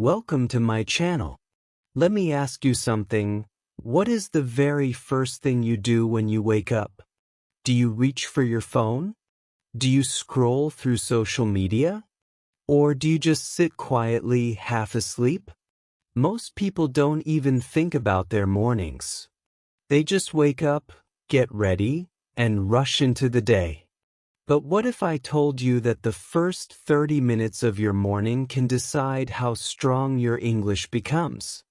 Welcome to my channel. Let me ask you something. What is the very first thing you do when you wake up? Do you reach for your phone? Do you scroll through social media? Or do you just sit quietly, half asleep? Most people don't even think about their mornings. They just wake up, get ready, and rush into the day. But what if I told you that the first 30 minutes of your morning can decide how strong your English becomes?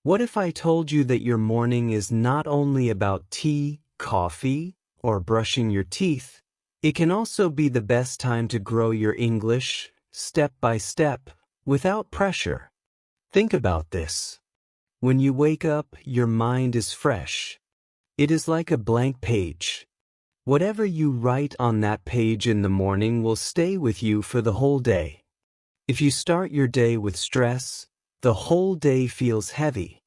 What if I told you that your morning is not only about tea, coffee, or brushing your teeth, it can also be the best time to grow your English, step by step, without pressure? Think about this. When you wake up, your mind is fresh. It is like a blank page. Whatever you write on that page in the morning will stay with you for the whole day. If you start your day with stress, the whole day feels heavy.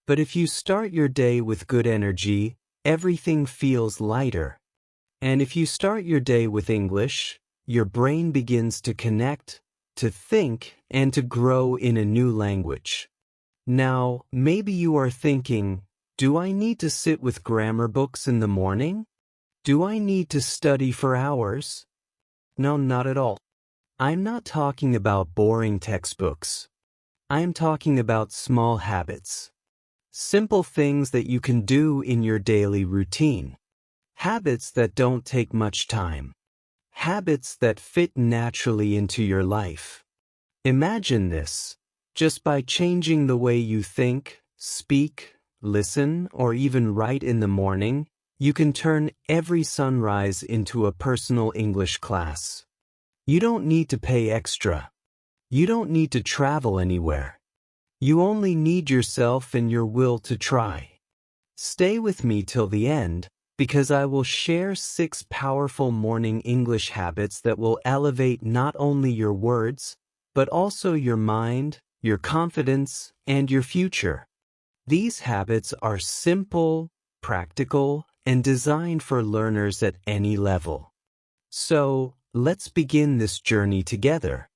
But if you start your day with good energy, everything feels lighter. And if you start your day with English, your brain begins to connect, to think, and to grow in a new language. Now, maybe you are thinking, do I need to sit with grammar books in the morning? Do I need to study for hours? No, not at all. I'm not talking about boring textbooks. I'm talking about small habits. Simple things that you can do in your daily routine. Habits that don't take much time. Habits that fit naturally into your life. Imagine this. Just by changing the way you think, speak, listen, or even write in the morning, you can turn every sunrise into a personal English class. You don't need to pay extra. You don't need to travel anywhere. You only need yourself and your will to try. Stay with me till the end, because I will share 6 powerful morning English habits that will elevate not only your words, but also your mind, your confidence, and your future. These habits are simple, practical, and designed for learners at any level. So, let's begin this journey together.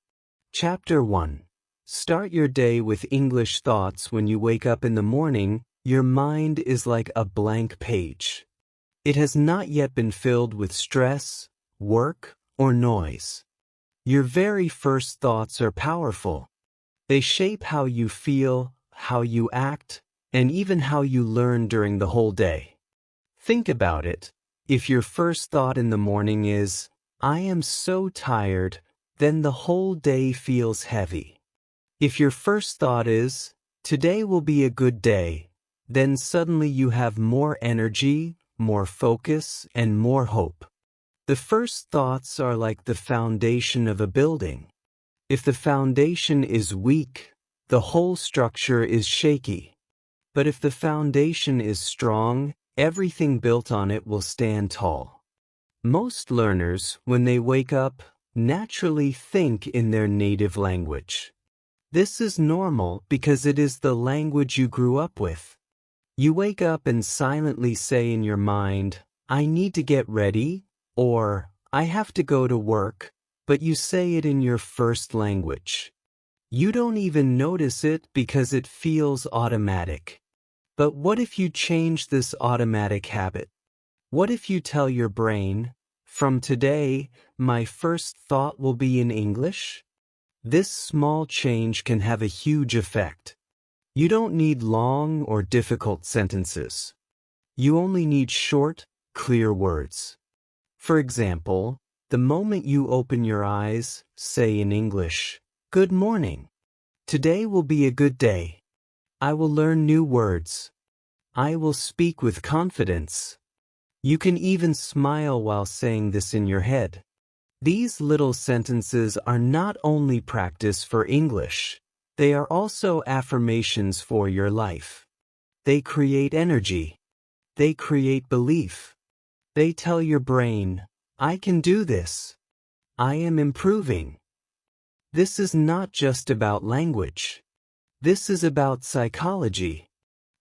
Chapter 1. Start your day with English thoughts. When you wake up in the morning, your mind is like a blank page. It has not yet been filled with stress, work, or noise. Your very first thoughts are powerful. They shape how you feel, how you act, and even how you learn during the whole day. Think about it. If your first thought in the morning is, I am so tired, then the whole day feels heavy. If your first thought is, today will be a good day, then suddenly you have more energy, more focus, and more hope. The first thoughts are like the foundation of a building. If the foundation is weak, the whole structure is shaky. But if the foundation is strong, everything built on it will stand tall. Most learners, when they wake up, naturally think in their native language. This is normal because it is the language you grew up with. You wake up and silently say in your mind, I need to get ready, or I have to go to work, but you say it in your first language. You don't even notice it because it feels automatic. But what if you change this automatic habit? What if you tell your brain, from today, my first thought will be in English? This small change can have a huge effect. You don't need long or difficult sentences. You only need short, clear words. For example, the moment you open your eyes, say in English, Good morning. Today will be a good day. I will learn new words. I will speak with confidence. You can even smile while saying this in your head. These little sentences are not only practice for English, they are also affirmations for your life. They create energy. They create belief. They tell your brain, I can do this. I am improving. This is not just about language. This is about psychology.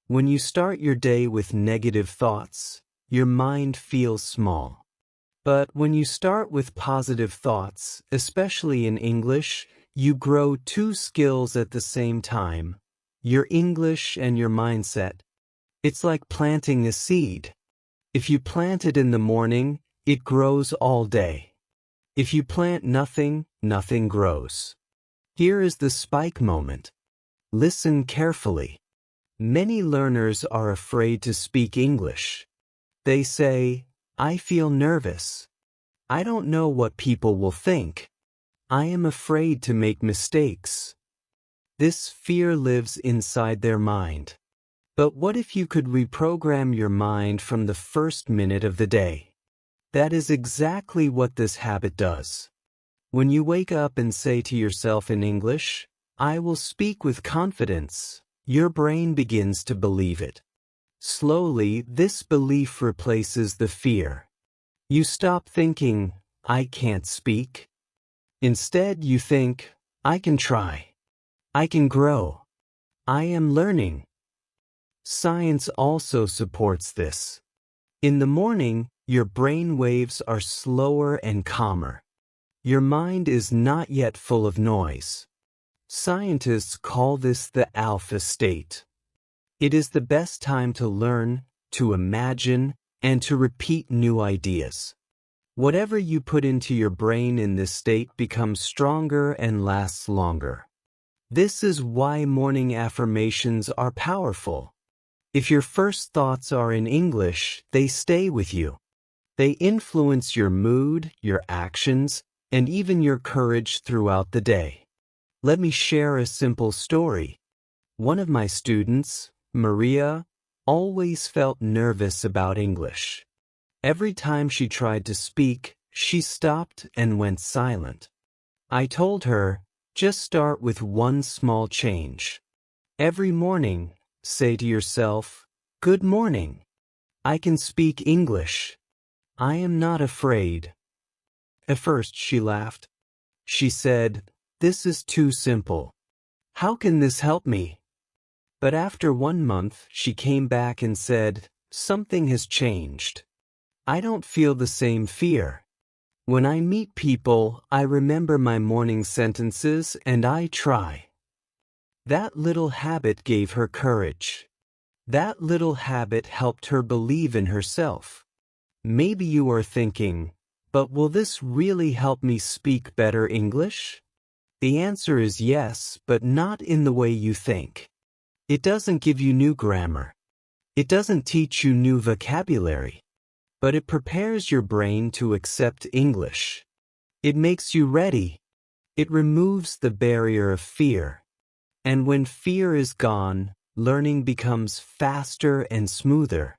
When you start your day with negative thoughts, your mind feels small. But when you start with positive thoughts, especially in English, you grow two skills at the same time, your English and your mindset. It's like planting a seed. If you plant it in the morning, it grows all day. If you plant nothing, nothing grows. Here is the spike moment. Listen carefully. Many learners are afraid to speak English. They say, "I feel nervous. I don't know what people will think. I am afraid to make mistakes." This fear lives inside their mind. But what if you could reprogram your mind from the first minute of the day? That is exactly what this habit does. When you wake up and say to yourself in English, "I will speak with confidence," your brain begins to believe it. Slowly, this belief replaces the fear. You stop thinking, "I can't speak." Instead, you think, "I can try. I can grow. I am learning." Science also supports this. In the morning, your brain waves are slower and calmer. Your mind is not yet full of noise. Scientists call this the alpha state. It is the best time to learn, to imagine, and to repeat new ideas. Whatever you put into your brain in this state becomes stronger and lasts longer. This is why morning affirmations are powerful. If your first thoughts are in English, they stay with you. They influence your mood, your actions, and even your courage throughout the day. Let me share a simple story. One of my students, Maria, always felt nervous about English. Every time she tried to speak, she stopped and went silent. I told her, just start with one small change. Every morning, say to yourself, "Good morning. I can speak English. I am not afraid." At first she laughed. She said, "This is too simple. How can this help me?" But after 1 month, she came back and said, "Something has changed. I don't feel the same fear. When I meet people, I remember my morning sentences and I try." That little habit gave her courage. That little habit helped her believe in herself. Maybe you are thinking, "But will this really help me speak better English?" The answer is yes, but not in the way you think. It doesn't give you new grammar. It doesn't teach you new vocabulary. But it prepares your brain to accept English. It makes you ready. It removes the barrier of fear. And when fear is gone, learning becomes faster and smoother.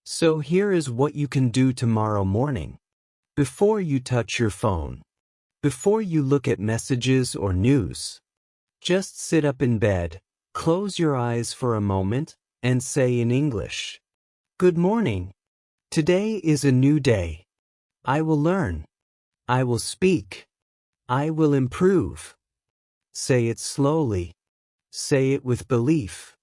So here is what you can do tomorrow morning. Before you touch your phone, before you look at messages or news, just sit up in bed, close your eyes for a moment, and say in English, "Good morning. Today is a new day. I will learn. I will speak. I will improve." Say it slowly. Say it with belief.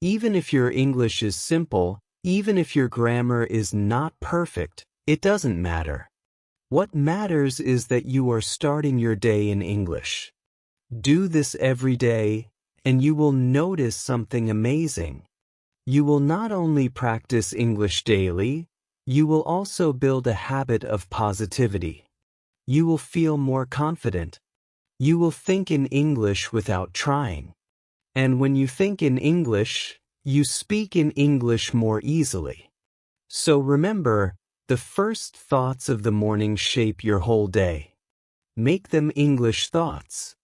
Even if your English is simple, even if your grammar is not perfect, it doesn't matter. What matters is that you are starting your day in English. Do this every day, and you will notice something amazing. You will not only practice English daily, you will also build a habit of positivity. You will feel more confident. You will think in English without trying. And when you think in English, you speak in English more easily. So remember, the first thoughts of the morning shape your whole day. Make them English thoughts.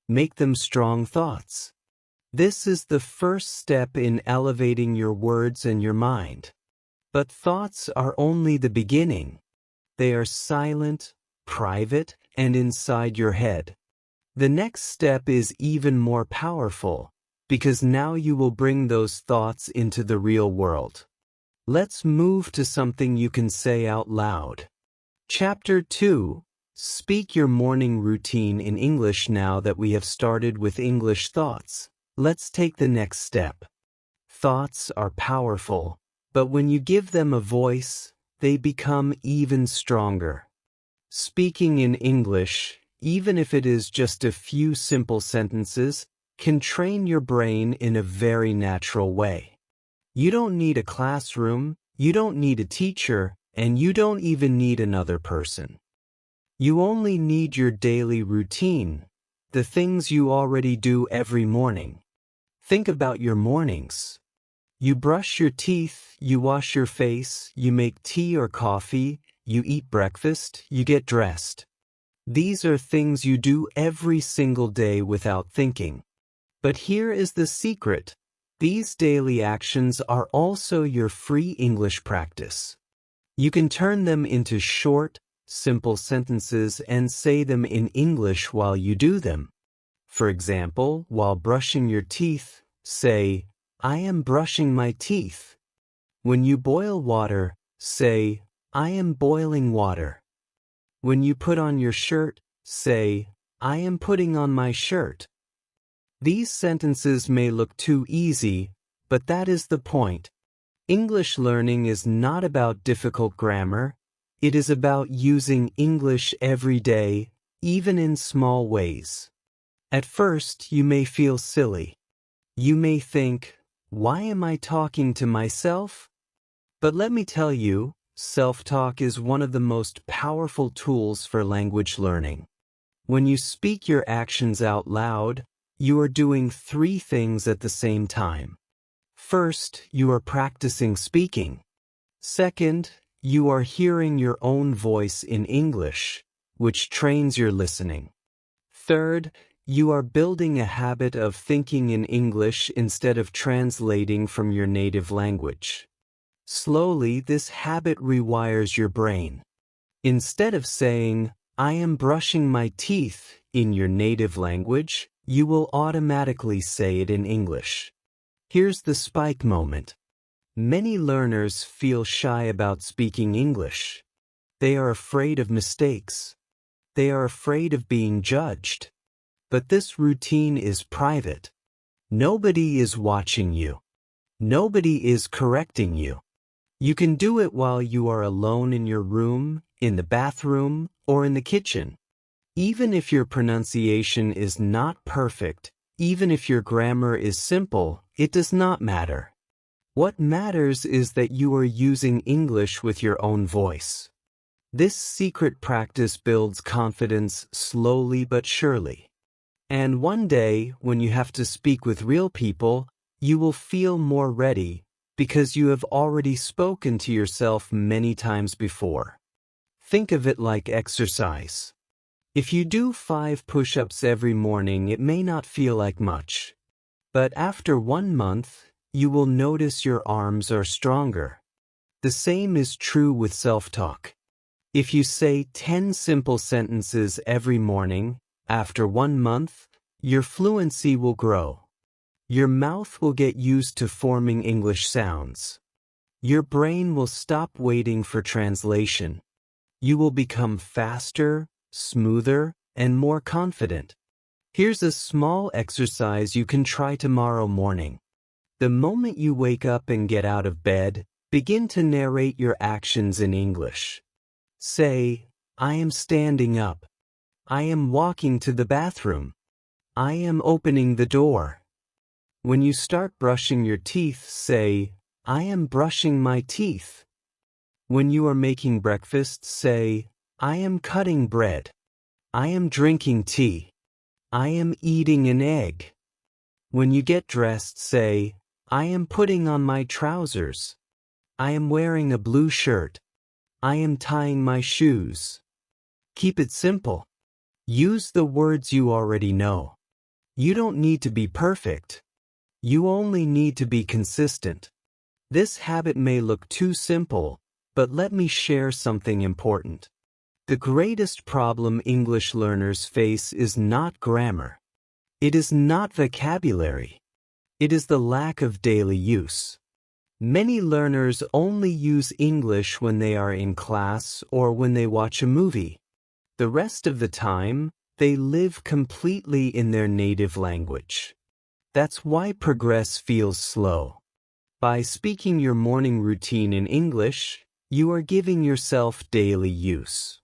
Make them strong thoughts. This is the first step in elevating your words and your mind. But thoughts are only the beginning. They are silent, private, and inside your head. The next step is even more powerful, because now you will bring those thoughts into the real world. Let's move to something you can say out loud. Chapter 2. Speak your morning routine in English. Now that we have started with English thoughts, let's take the next step. Thoughts are powerful, but when you give them a voice, they become even stronger. Speaking in English, even if it is just a few simple sentences, can train your brain in a very natural way. You don't need a classroom, you don't need a teacher, and you don't even need another person. You only need your daily routine, the things you already do every morning. Think about your mornings. You brush your teeth, you wash your face, you make tea or coffee, you eat breakfast, you get dressed. These are things you do every single day without thinking. But here is the secret. These daily actions are also your free English practice. You can turn them into short, simple sentences and say them in English while you do them. For example, while brushing your teeth, say, I am brushing my teeth. When you boil water, say, I am boiling water. When you put on your shirt, say, I am putting on my shirt. These sentences may look too easy, but that is the point. English learning is not about difficult grammar. It is about using English every day, even in small ways. At first, you may feel silly. You may think, why am I talking to myself? But let me tell you, self-talk is one of the most powerful tools for language learning. When you speak your actions out loud, you are doing 3 things at the same time. First, you are practicing speaking. Second, you are hearing your own voice in English, which trains your listening. Third, you are building a habit of thinking in English instead of translating from your native language. Slowly, this habit rewires your brain. Instead of saying, I am brushing my teeth in your native language, you will automatically say it in English. Here's the spike moment. Many learners feel shy about speaking English. They are afraid of mistakes. They are afraid of being judged. But this routine is private. Nobody is watching you. Nobody is correcting you. You can do it while you are alone in your room, in the bathroom, or in the kitchen. Even if your pronunciation is not perfect, even if your grammar is simple, it does not matter. What matters is that you are using English with your own voice. This secret practice builds confidence slowly but surely. And one day, when you have to speak with real people, you will feel more ready because you have already spoken to yourself many times before. Think of it like exercise. If you do 5 push-ups every morning, it may not feel like much. But after 1 month, you will notice your arms are stronger. The same is true with self-talk. If you say 10 simple sentences every morning, after 1 month, your fluency will grow. Your mouth will get used to forming English sounds. Your brain will stop waiting for translation. You will become faster, smoother, and more confident. Here's a small exercise you can try tomorrow morning. The moment you wake up and get out of bed, begin to narrate your actions in English. Say, I am standing up. I am walking to the bathroom. I am opening the door. When you start brushing your teeth, say, I am brushing my teeth. When you are making breakfast, say, I am cutting bread. I am drinking tea. I am eating an egg. When you get dressed, say, I am putting on my trousers. I am wearing a blue shirt. I am tying my shoes. Keep it simple. Use the words you already know. You don't need to be perfect. You only need to be consistent. This habit may look too simple, but let me share something important. The greatest problem English learners face is not grammar. It is not vocabulary. It is the lack of daily use. Many learners only use English when they are in class or when they watch a movie. The rest of the time, they live completely in their native language. That's why progress feels slow. By speaking your morning routine in English, you are giving yourself daily use.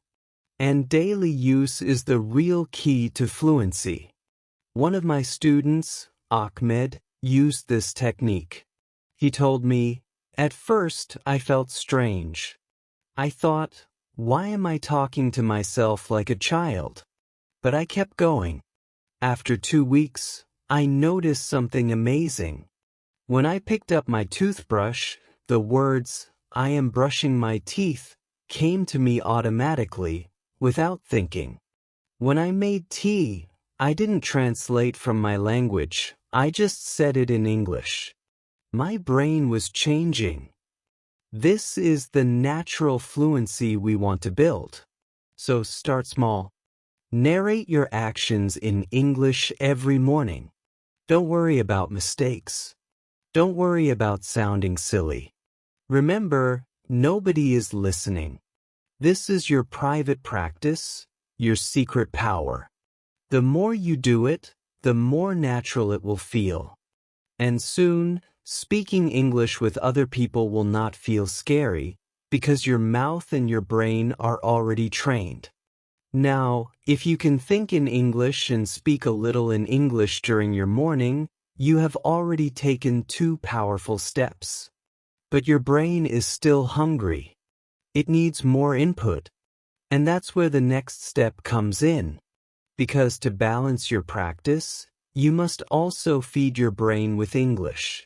And daily use is the real key to fluency. One of my students, Ahmed, used this technique. He told me, "At first I felt strange. I thought, why am I talking to myself like a child?" But I kept going. After 2 weeks, I noticed something amazing. When I picked up my toothbrush, the words, "I am brushing my teeth," came to me automatically, without thinking. When I made tea, I didn't translate from my language, I just said it in English. My brain was changing. This is the natural fluency we want to build. So start small. Narrate your actions in English every morning. Don't worry about mistakes. Don't worry about sounding silly. Remember, nobody is listening. This is your private practice, your secret power. The more you do it, the more natural it will feel. And soon, speaking English with other people will not feel scary, because your mouth and your brain are already trained. Now, if you can think in English and speak a little in English during your morning, you have already taken 2 powerful steps. But your brain is still hungry. It needs more input. And that's where the next step comes in. Because to balance your practice, you must also feed your brain with English.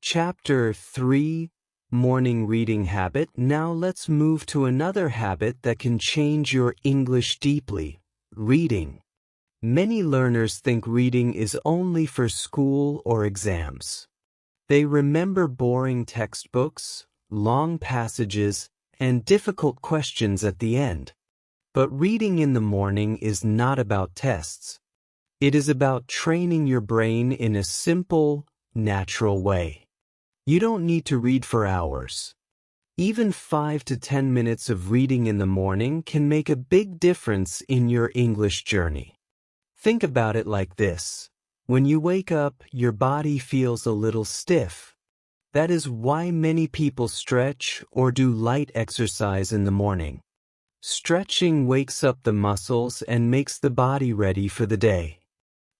Chapter 3, Morning Reading Habit. Now let's move to another habit that can change your English deeply, reading. Many learners think reading is only for school or exams. They remember boring textbooks, long passages, and difficult questions at the end. But reading in the morning is not about tests. It is about training your brain in a simple, natural way. You don't need to read for hours. Even 5 to 10 minutes of reading in the morning can make a big difference in your English journey. Think about it like this. When you wake up, your body feels a little stiff. That is why many people stretch or do light exercise in the morning. Stretching wakes up the muscles and makes the body ready for the day.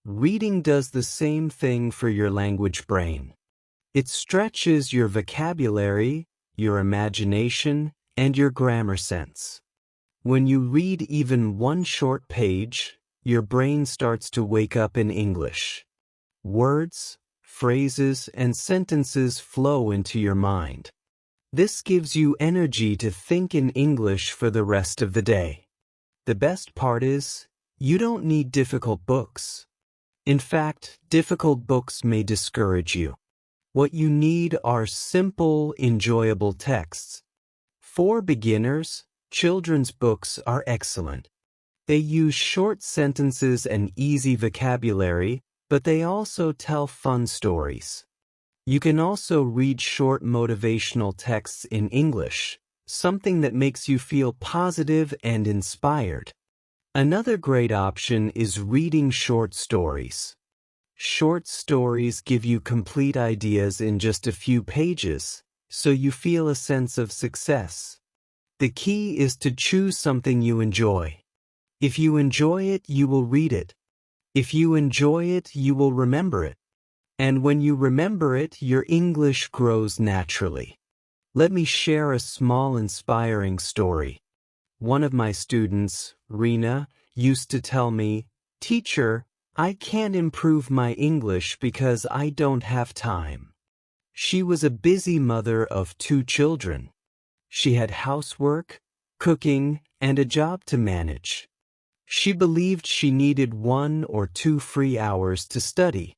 Reading does the same thing for your language brain. It stretches your vocabulary, your imagination, and your grammar sense. When you read even one short page, your brain starts to wake up in English. Words, phrases, and sentences flow into your mind. This gives you energy to think in English for the rest of the day. The best part is, you don't need difficult books. In fact, difficult books may discourage you. What you need are simple, enjoyable texts. For beginners, children's books are excellent. They use short sentences and easy vocabulary, but they also tell fun stories. You can also read short motivational texts in English, something that makes you feel positive and inspired. Another great option is reading short stories. Short stories give you complete ideas in just a few pages, so you feel a sense of success. The key is to choose something you enjoy. If you enjoy it, you will read it. If you enjoy it, you will remember it. And when you remember it, your English grows naturally. Let me share a small inspiring story. One of my students, Rena, used to tell me, "Teacher, I can't improve my English because I don't have time." She was a busy mother of 2 children. She had housework, cooking, and a job to manage. She believed she needed 1 or 2 free hours to study.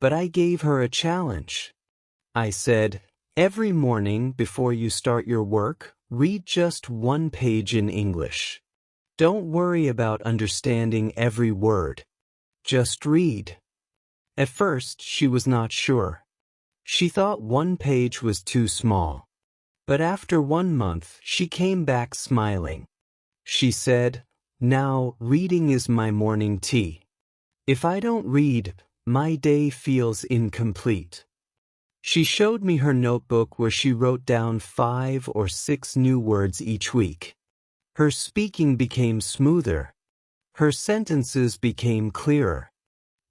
But I gave her a challenge. I said, "Every morning before you start your work, read just 1 page in English. Don't worry about understanding every word. Just read." At first, she was not sure. She thought 1 page was too small. But after 1 month, she came back smiling. She said, "Now, reading is my morning tea. If I don't read, my day feels incomplete." She showed me her notebook where she wrote down 5 or 6 new words each week. Her speaking became smoother. Her sentences became clearer.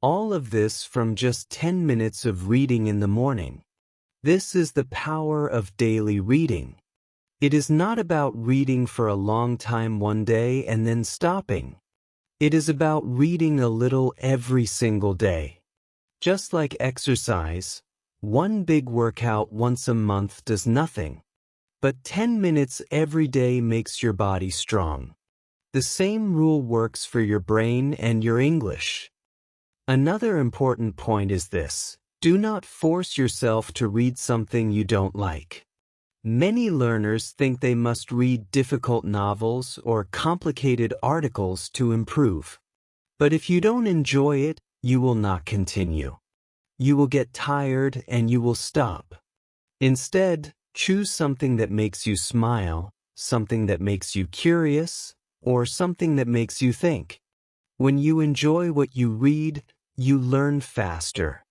All of this from just 10 minutes of reading in the morning. This is the power of daily reading. It is not about reading for a long time one day and then stopping. It is about reading a little every single day. Just like exercise, one big workout once a month does nothing. But 10 minutes every day makes your body strong. The same rule works for your brain and your English. Another important point is this: do not force yourself to read something you don't like. Many learners think they must read difficult novels or complicated articles to improve. But if you don't enjoy it, you will not continue. You will get tired and you will stop. Instead, choose something that makes you smile, something that makes you curious, or something that makes you think. When you enjoy what you read, you learn faster.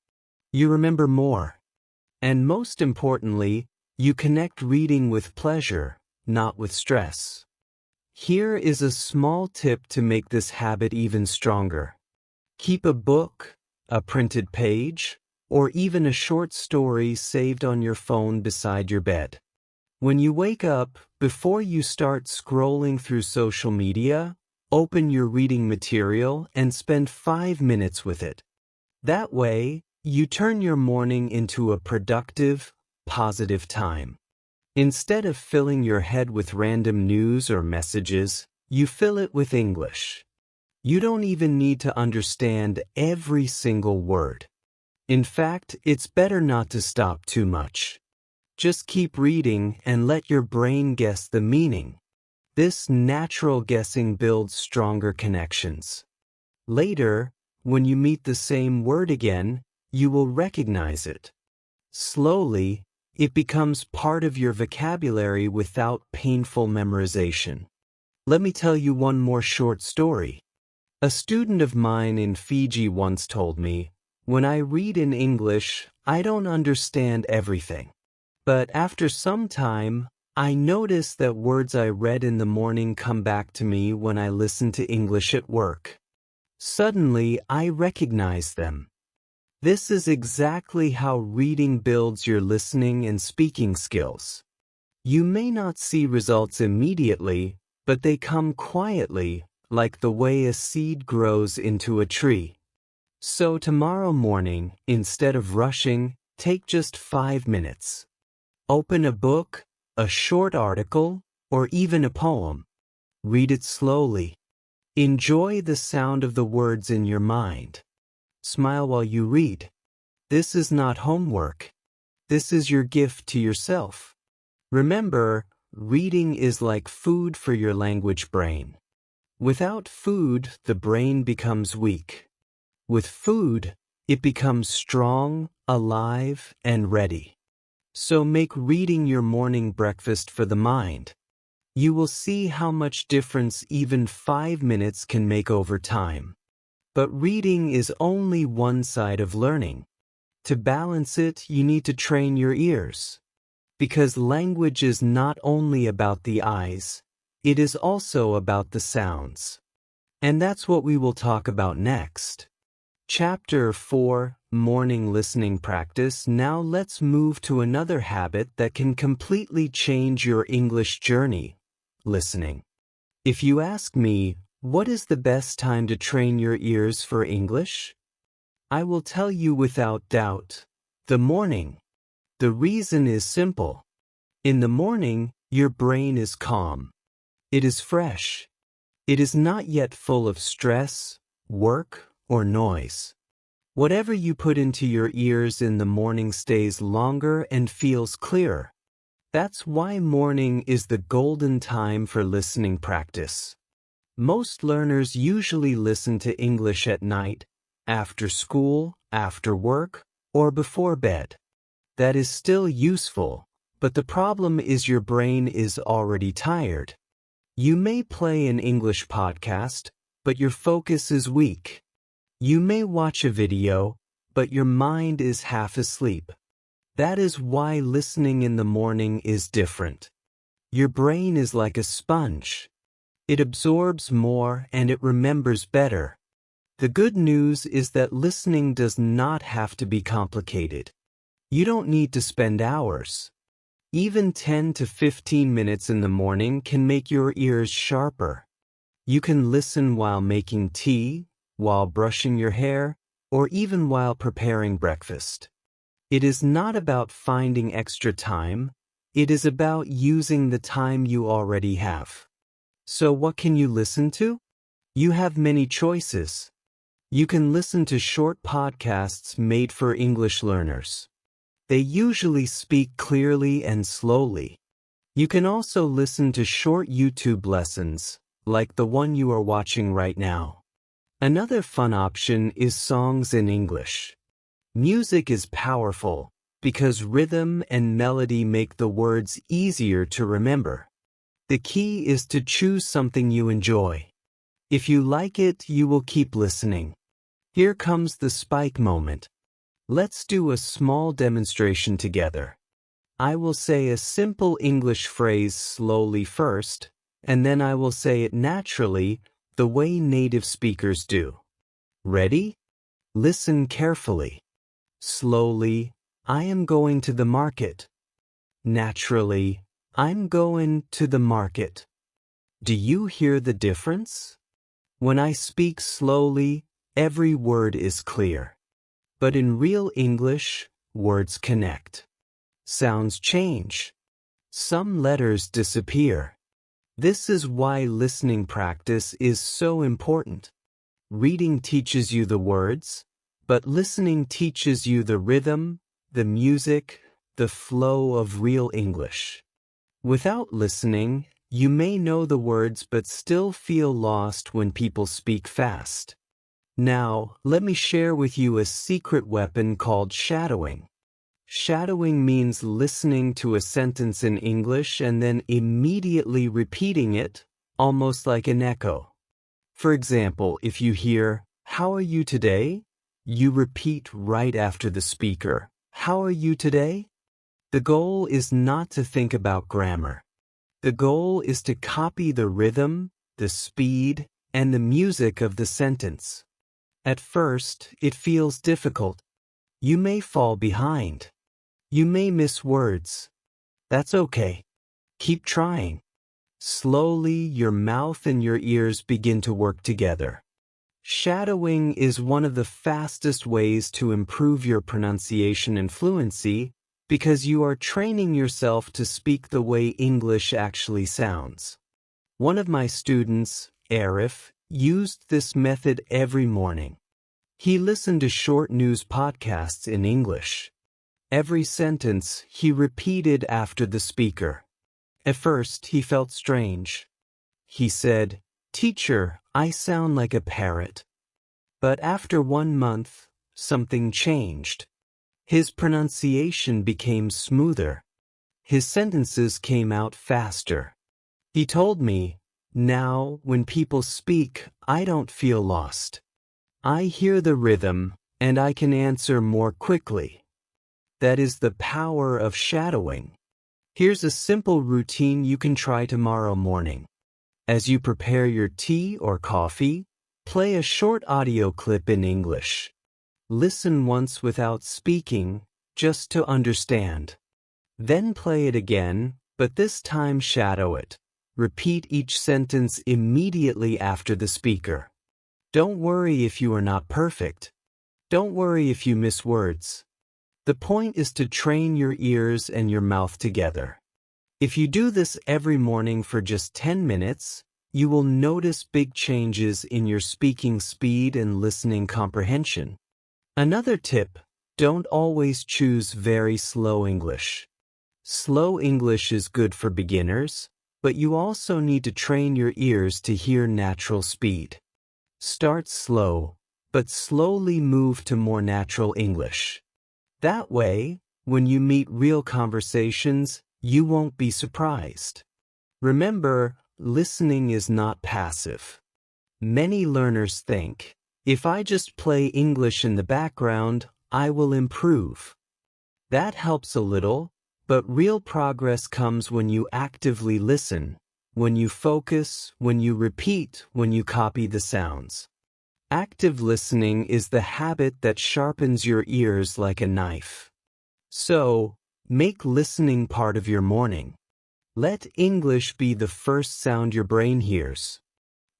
You remember more. And most importantly, you connect reading with pleasure, not with stress. Here is a small tip to make this habit even stronger. Keep a book, a printed page, or even a short story saved on your phone beside your bed. When you wake up, before you start scrolling through social media, open your reading material and spend 5 minutes with it. That way, you turn your morning into a productive, positive time. Instead of filling your head with random news or messages, you fill it with English. You don't even need to understand every single word. In fact, it's better not to stop too much. Just keep reading and let your brain guess the meaning. This natural guessing builds stronger connections. Later, when you meet the same word again, you will recognize it. Slowly, it becomes part of your vocabulary without painful memorization. Let me tell you one more short story. A student of mine in Fiji once told me, "When I read in English, I don't understand everything. But after some time, I notice that words I read in the morning come back to me when I listen to English at work. Suddenly, I recognize them." This is exactly how reading builds your listening and speaking skills. You may not see results immediately, but they come quietly, like the way a seed grows into a tree. So tomorrow morning, instead of rushing, take just 5 minutes. Open a book, a short article, or even a poem. Read it slowly. Enjoy the sound of the words in your mind. Smile while you read. This is not homework. This is your gift to yourself. Remember, reading is like food for your language brain. Without food, the brain becomes weak. With food, it becomes strong, alive, and ready. So make reading your morning breakfast for the mind. You will see how much difference even 5 minutes can make over time. But reading is only one side of learning. To balance it, you need to train your ears. Because language is not only about the eyes, it is also about the sounds. And that's what we will talk about next. Chapter 4, Morning Listening Practice. Now let's move to another habit that can completely change your English journey: listening. If you ask me, what is the best time to train your ears for English? I will tell you without doubt, the morning. The reason is simple. In the morning, your brain is calm. It is fresh. It is not yet full of stress, work, or noise. Whatever you put into your ears in the morning stays longer and feels clearer. That's why morning is the golden time for listening practice. Most learners usually listen to English at night, after school, after work, or before bed. That is still useful, but the problem is your brain is already tired. You may play an English podcast, but your focus is weak. You may watch a video, but your mind is half asleep. That is why listening in the morning is different. Your brain is like a sponge. It absorbs more and it remembers better. The good news is that listening does not have to be complicated. You don't need to spend hours. Even 10 to 15 minutes in the morning can make your ears sharper. You can listen while making tea, while brushing your hair, or even while preparing breakfast. It is not about finding extra time. It is about using the time you already have. So what can you listen to? You have many choices. You can listen to short podcasts made for English learners. They usually speak clearly and slowly. You can also listen to short YouTube lessons, like the one you are watching right now. Another fun option is songs in English. Music is powerful because rhythm and melody make the words easier to remember. The key is to choose something you enjoy. If you like it, you will keep listening. Here comes the spike moment. Let's do a small demonstration together. I will say a simple English phrase slowly first, and then I will say it naturally, the way native speakers do. Ready? Listen carefully. Slowly, I am going to the market. Naturally, I'm going to the market. Do you hear the difference? When I speak slowly, every word is clear. But in real English, words connect. Sounds change. Some letters disappear. This is why listening practice is so important. Reading teaches you the words, but listening teaches you the rhythm, the music, the flow of real English. Without listening, you may know the words but still feel lost when people speak fast. Now, let me share with you a secret weapon called shadowing. Shadowing means listening to a sentence in English and then immediately repeating it, almost like an echo. For example, if you hear, "How are you today?" you repeat right after the speaker, "How are you today?" The goal is not to think about grammar. The goal is to copy the rhythm, the speed, and the music of the sentence. At first, it feels difficult. You may fall behind. You may miss words. That's okay. Keep trying. Slowly, your mouth and your ears begin to work together. Shadowing is one of the fastest ways to improve your pronunciation and fluency because you are training yourself to speak the way English actually sounds. One of my students, Arif, used this method every morning. He listened to short news podcasts in English. Every sentence he repeated after the speaker. At first, he felt strange. He said, "Teacher, I sound like a parrot." But after 1 month, something changed. His pronunciation became smoother. His sentences came out faster. He told me, "Now, when people speak, I don't feel lost. I hear the rhythm, and I can answer more quickly." That is the power of shadowing. Here's a simple routine you can try tomorrow morning. As you prepare your tea or coffee, play a short audio clip in English. Listen once without speaking, just to understand. Then play it again, but this time shadow it. Repeat each sentence immediately after the speaker. Don't worry if you are not perfect. Don't worry if you miss words. The point is to train your ears and your mouth together. If you do this every morning for just 10 minutes, you will notice big changes in your speaking speed and listening comprehension. Another tip, don't always choose very slow English. Slow English is good for beginners, but you also need to train your ears to hear natural speed. Start slow, but slowly move to more natural English. That way, when you meet real conversations, you won't be surprised. Remember, listening is not passive. Many learners think, if I just play English in the background, I will improve. That helps a little, but real progress comes when you actively listen, when you focus, when you repeat, when you copy the sounds. Active listening is the habit that sharpens your ears like a knife. So, make listening part of your morning. Let English be the first sound your brain hears.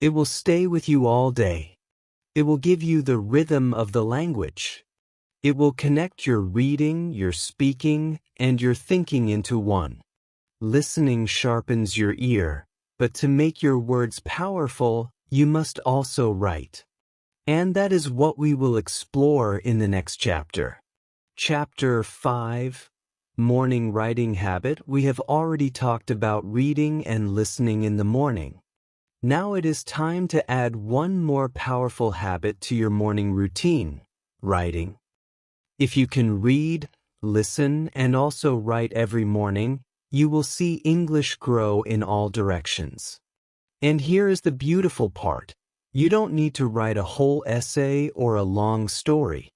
It will stay with you all day. It will give you the rhythm of the language. It will connect your reading, your speaking, and your thinking into one. Listening sharpens your ear, but to make your words powerful, you must also write. And that is what we will explore in the next chapter. Chapter 5, Morning Writing Habit. We have already talked about reading and listening in the morning. Now it is time to add one more powerful habit to your morning routine, writing. If you can read, listen, and also write every morning, you will see English grow in all directions. And here is the beautiful part. You don't need to write a whole essay or a long story.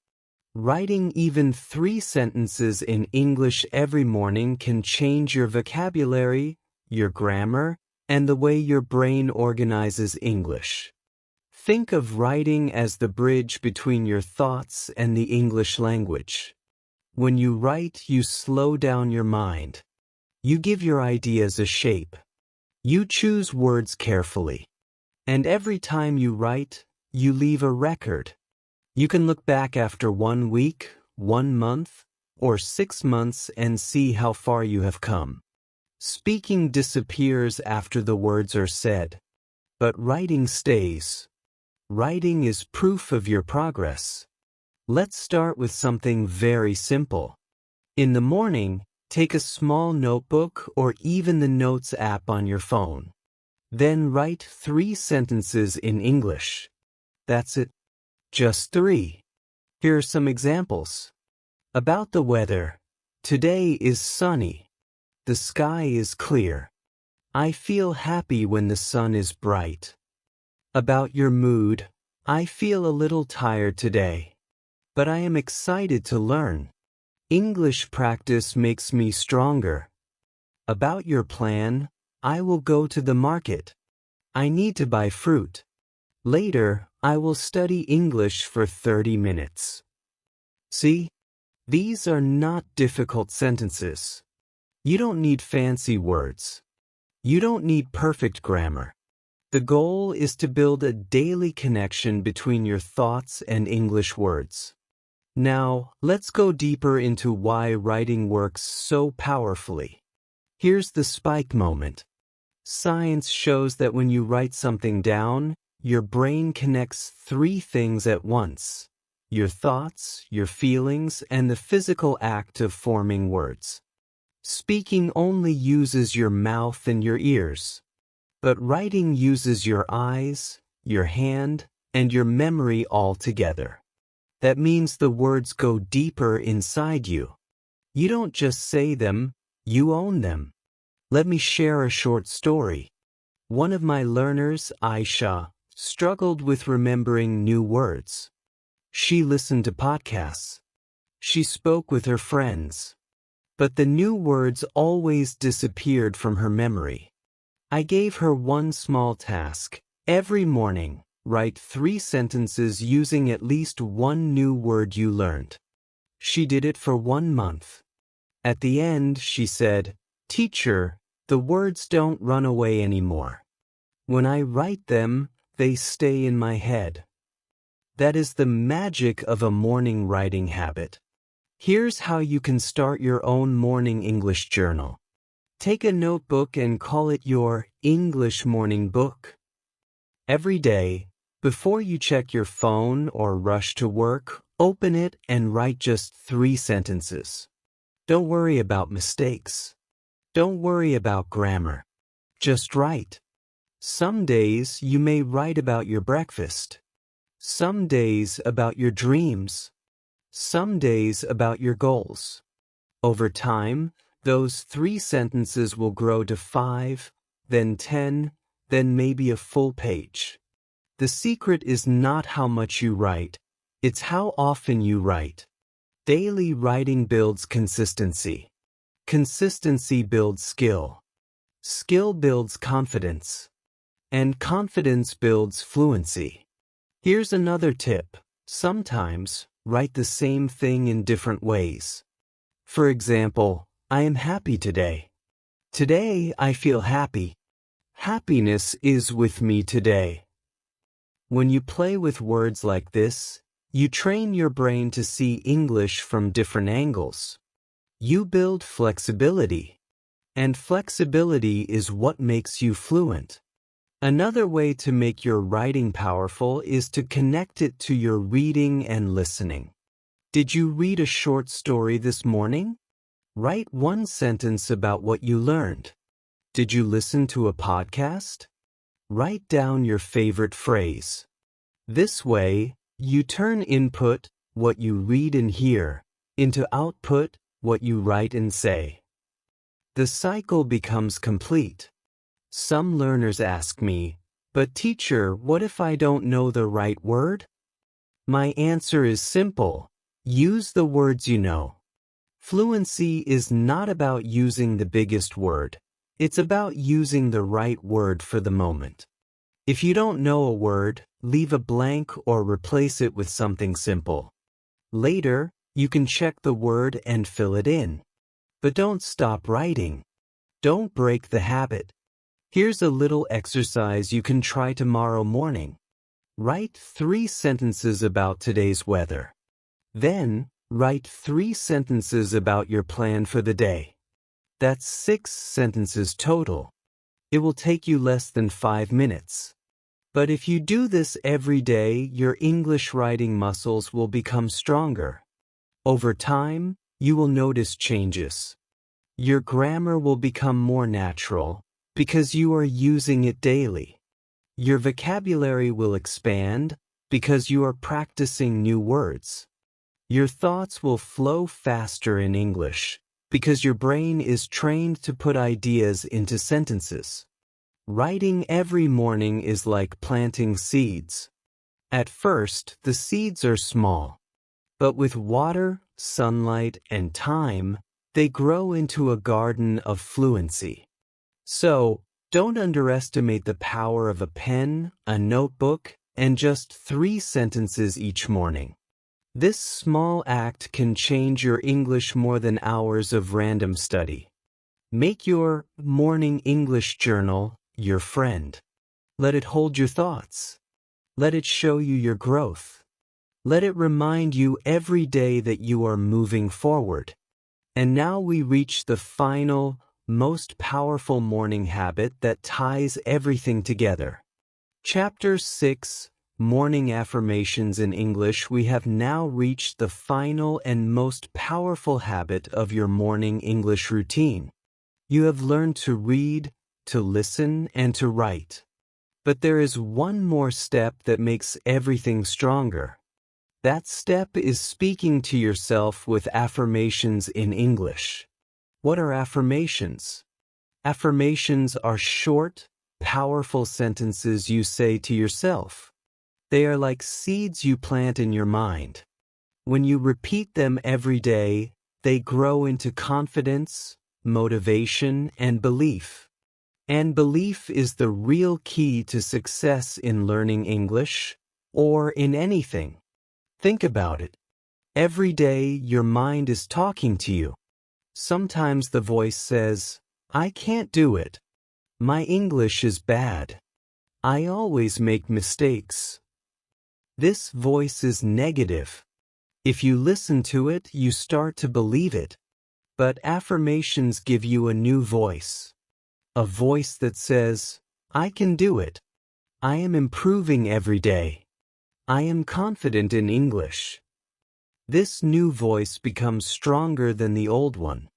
Writing even 3 sentences in English every morning can change your vocabulary, your grammar, and the way your brain organizes English. Think of writing as the bridge between your thoughts and the English language. When you write, you slow down your mind. You give your ideas a shape. You choose words carefully. And every time you write, you leave a record. You can look back after 1 week, 1 month, or 6 months and see how far you have come. Speaking disappears after the words are said, but writing stays. Writing is proof of your progress. Let's start with something very simple. In the morning, take a small notebook or even the Notes app on your phone. Then write 3 sentences in English. That's it. Just 3. Here are some examples. About the weather. Today is sunny. The sky is clear. I feel happy when the sun is bright. About your mood. I feel a little tired today, but I am excited to learn. English practice makes me stronger. About your plan. I will go to the market. I need to buy fruit. Later, I will study English for 30 minutes. See? These are not difficult sentences. You don't need fancy words. You don't need perfect grammar. The goal is to build a daily connection between your thoughts and English words. Now, let's go deeper into why writing works so powerfully. Here's the spike moment. Science shows that when you write something down, your brain connects 3 things at once: your thoughts, your feelings, and the physical act of forming words. Speaking only uses your mouth and your ears, but writing uses your eyes, your hand, and your memory all together. That means the words go deeper inside you. You don't just say them, you own them. Let me share a short story. One of my learners, Aisha, struggled with remembering new words. She listened to podcasts. She spoke with her friends. But the new words always disappeared from her memory. I gave her one small task. Every morning, write 3 sentences using at least one new word you learned. She did it for 1 month. At the end, she said, "Teacher, the words don't run away anymore. When I write them, they stay in my head." That is the magic of a morning writing habit. Here's how you can start your own morning English journal. Take a notebook and call it your English morning book. Every day, before you check your phone or rush to work, open it and write just 3 sentences. Don't worry about mistakes. Don't worry about grammar. Just write. Some days you may write about your breakfast. Some days about your dreams. Some days about your goals. Over time, those 3 sentences will grow to 5, then 10, then maybe a full page. The secret is not how much you write, it's how often you write. Daily writing builds consistency. Consistency builds skill. Skill builds confidence, and confidence builds fluency. Here's another tip. Sometimes, write the same thing in different ways. For example, I am happy today. Today I feel happy. Happiness is with me today. When you play with words like this, you train your brain to see English from different angles. You build flexibility, and flexibility is what makes you fluent. Another way to make your writing powerful is to connect it to your reading and listening. Did you read a short story this morning? Write one sentence about what you learned. Did you listen to a podcast? Write down your favorite phrase. This way, you turn input, what you read and hear, into output, what you write and say. The cycle becomes complete. Some learners ask me, "But teacher, what if I don't know the right word?" My answer is simple. Use the words you know. Fluency is not about using the biggest word. It's about using the right word for the moment. If you don't know a word, leave a blank or replace it with something simple. Later, you can check the word and fill it in. But don't stop writing. Don't break the habit. Here's a little exercise you can try tomorrow morning. Write 3 sentences about today's weather. Then, write 3 sentences about your plan for the day. That's 6 sentences total. It will take you less than 5 minutes. But if you do this every day, your English writing muscles will become stronger. Over time, you will notice changes. Your grammar will become more natural because you are using it daily. Your vocabulary will expand because you are practicing new words. Your thoughts will flow faster in English because your brain is trained to put ideas into sentences. Writing every morning is like planting seeds. At first, the seeds are small, but with water, sunlight, and time, they grow into a garden of fluency. So, don't underestimate the power of a pen, a notebook, and just 3 sentences each morning. This small act can change your English more than hours of random study. Make your morning English journal your friend. Let it hold your thoughts. Let it show you your growth. Let it remind you every day that you are moving forward. And now we reach the final, most powerful morning habit that ties everything together. Chapter 6, Morning Affirmations in English. We have now reached the final and most powerful habit of your morning English routine. You have learned to read, to listen, and to write. But there is one more step that makes everything stronger. That step is speaking to yourself with affirmations in English. What are affirmations? Affirmations are short, powerful sentences you say to yourself. They are like seeds you plant in your mind. When you repeat them every day, they grow into confidence, motivation, and belief. And belief is the real key to success in learning English, or in anything. Think about it. Every day, your mind is talking to you. Sometimes the voice says, "I can't do it. My English is bad. I always make mistakes." This voice is negative. If you listen to it, you start to believe it. But affirmations give you a new voice. A voice that says, "I can do it. I am improving every day. I am confident in English." This new voice becomes stronger than the old one.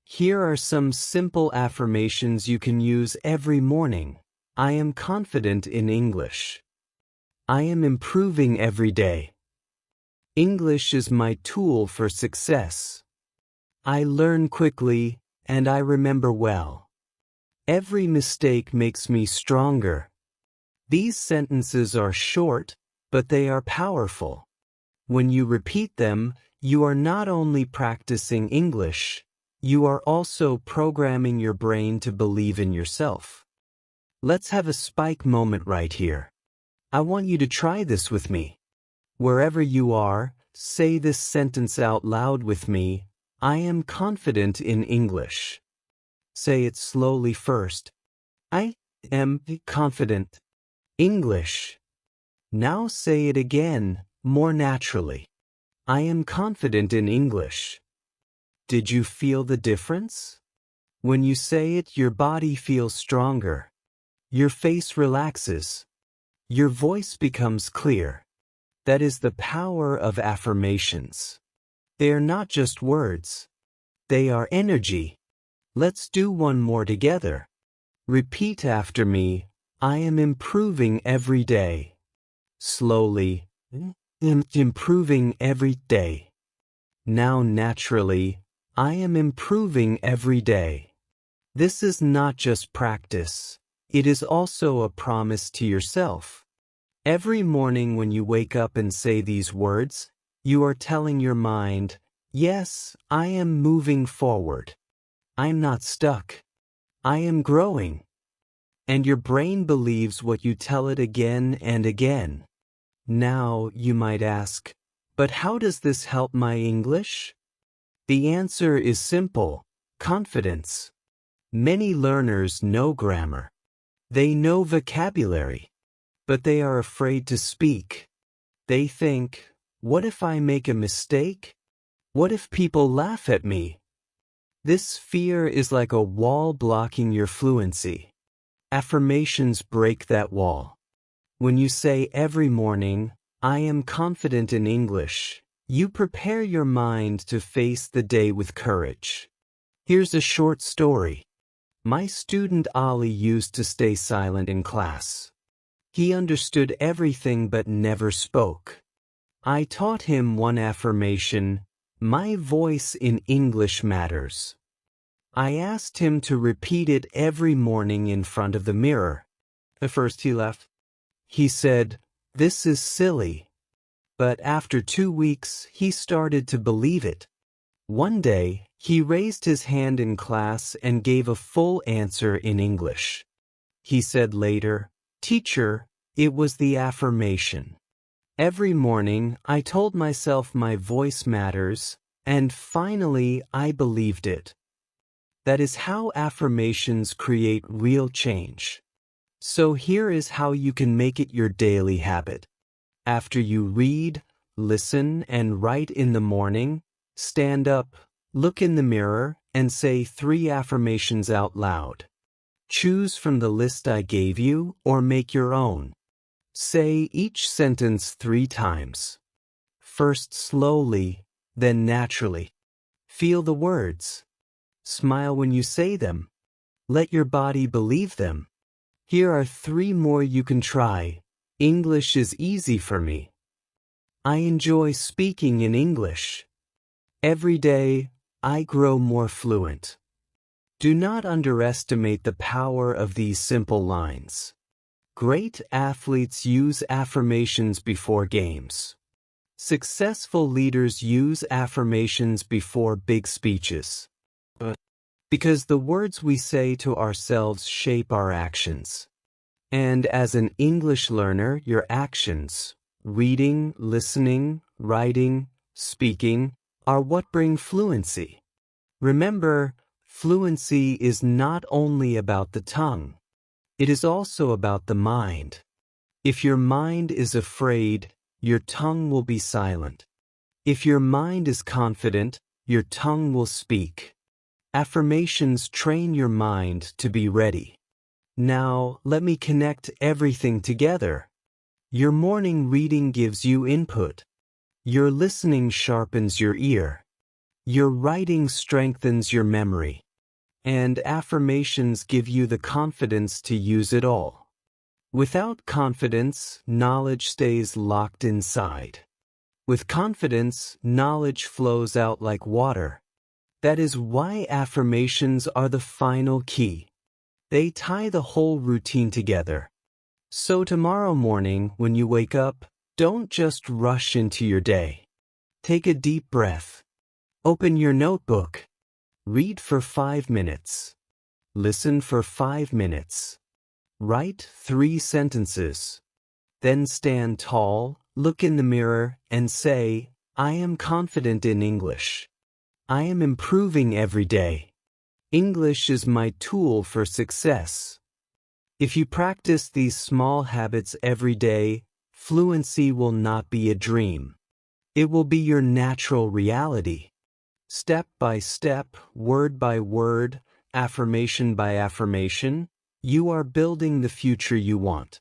Here are some simple affirmations you can use every morning. I am confident in English. I am improving every day. English is my tool for success. I learn quickly, and I remember well. Every mistake makes me stronger. These sentences are short, but they are powerful. When you repeat them, you are not only practicing English, you are also programming your brain to believe in yourself. Let's have a spike moment right here. I want you to try this with me. Wherever you are, say this sentence out loud with me. I am confident in English. Say it slowly first. I am confident. English. Now say it again, more naturally. I am confident in English. Did you feel the difference? When you say it, your body feels stronger. Your face relaxes. Your voice becomes clear. That is the power of affirmations. They are not just words. They are energy. Let's do one more together. Repeat after me. I am improving every day. Slowly. Improving every day. Now naturally. I am improving every day. This is not just practice. It is also a promise to yourself. Every morning when you wake up and say these words, you are telling your mind, yes, I am moving forward. I'm not stuck. I am growing. And your brain believes what you tell it again and again. Now, you might ask, but how does this help my English? The answer is simple: confidence. Many learners know grammar. They know vocabulary. But they are afraid to speak. They think, what if I make a mistake? What if people laugh at me? This fear is like a wall blocking your fluency. Affirmations break that wall. When you say every morning, I am confident in English, you prepare your mind to face the day with courage. Here's a short story. My student Ali used to stay silent in class. He understood everything but never spoke. I taught him one affirmation: my voice in English matters. I asked him to repeat it every morning in front of the mirror. At first he laughed. He said, "This is silly." But after 2 weeks, he started to believe it. One day, he raised his hand in class and gave a full answer in English. He said later, "Teacher, it was the affirmation. Every morning, I told myself my voice matters, and finally, I believed it." That is how affirmations create real change. So here is how you can make it your daily habit. After you read, listen, and write in the morning, stand up, look in the mirror, and say 3 affirmations out loud. Choose from the list I gave you, or make your own. Say each sentence 3 times. First slowly, then naturally. Feel the words. Smile when you say them. Let your body believe them. Here are 3 more you can try. English is easy for me. I enjoy speaking in English. Every day, I grow more fluent. Do not underestimate the power of these simple lines. Great athletes use affirmations before games. Successful leaders use affirmations before big speeches. Because the words we say to ourselves shape our actions. And as an English learner, your actions, reading, listening, writing, speaking, are what bring fluency. Remember, fluency is not only about the tongue. It is also about the mind. If your mind is afraid, your tongue will be silent. If your mind is confident, your tongue will speak. Affirmations train your mind to be ready. Now, let me connect everything together. Your morning reading gives you input. Your listening sharpens your ear. Your writing strengthens your memory. And affirmations give you the confidence to use it all. Without confidence, knowledge stays locked inside. With confidence, knowledge flows out like water. That is why affirmations are the final key. They tie the whole routine together. So tomorrow morning, when you wake up, don't just rush into your day. Take a deep breath. Open your notebook. Read for 5 minutes. Listen for 5 minutes. Write 3 sentences. Then stand tall, look in the mirror, and say, I am confident in English. I am improving every day. English is my tool for success. If you practice these small habits every day, fluency will not be a dream. It will be your natural reality. Step by step, word by word, affirmation by affirmation, you are building the future you want.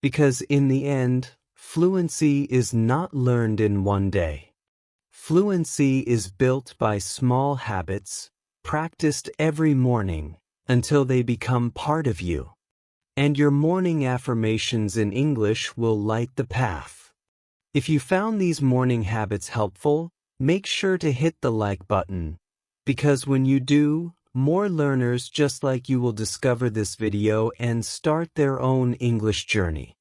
Because in the end, fluency is not learned in one day. Fluency is built by small habits, practiced every morning, until they become part of you. And your morning affirmations in English will light the path. If you found these morning habits helpful, make sure to hit the like button. Because when you do, more learners just like you will discover this video and start their own English journey.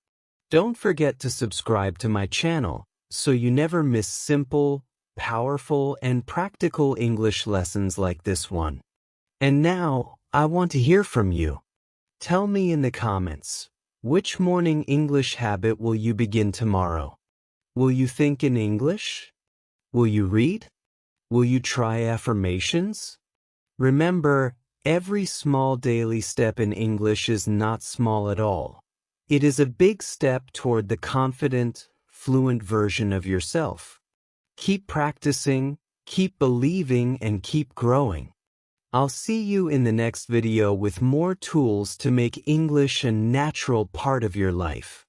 Don't forget to subscribe to my channel so you never miss simple, powerful, and practical English lessons like this one. And now, I want to hear from you. Tell me in the comments, which morning English habit will you begin tomorrow? Will you think in English? Will you read? Will you try affirmations? Remember, every small daily step in English is not small at all. It is a big step toward the confident, fluent version of yourself. Keep practicing, keep believing, and keep growing. I'll see you in the next video with more tools to make English a natural part of your life.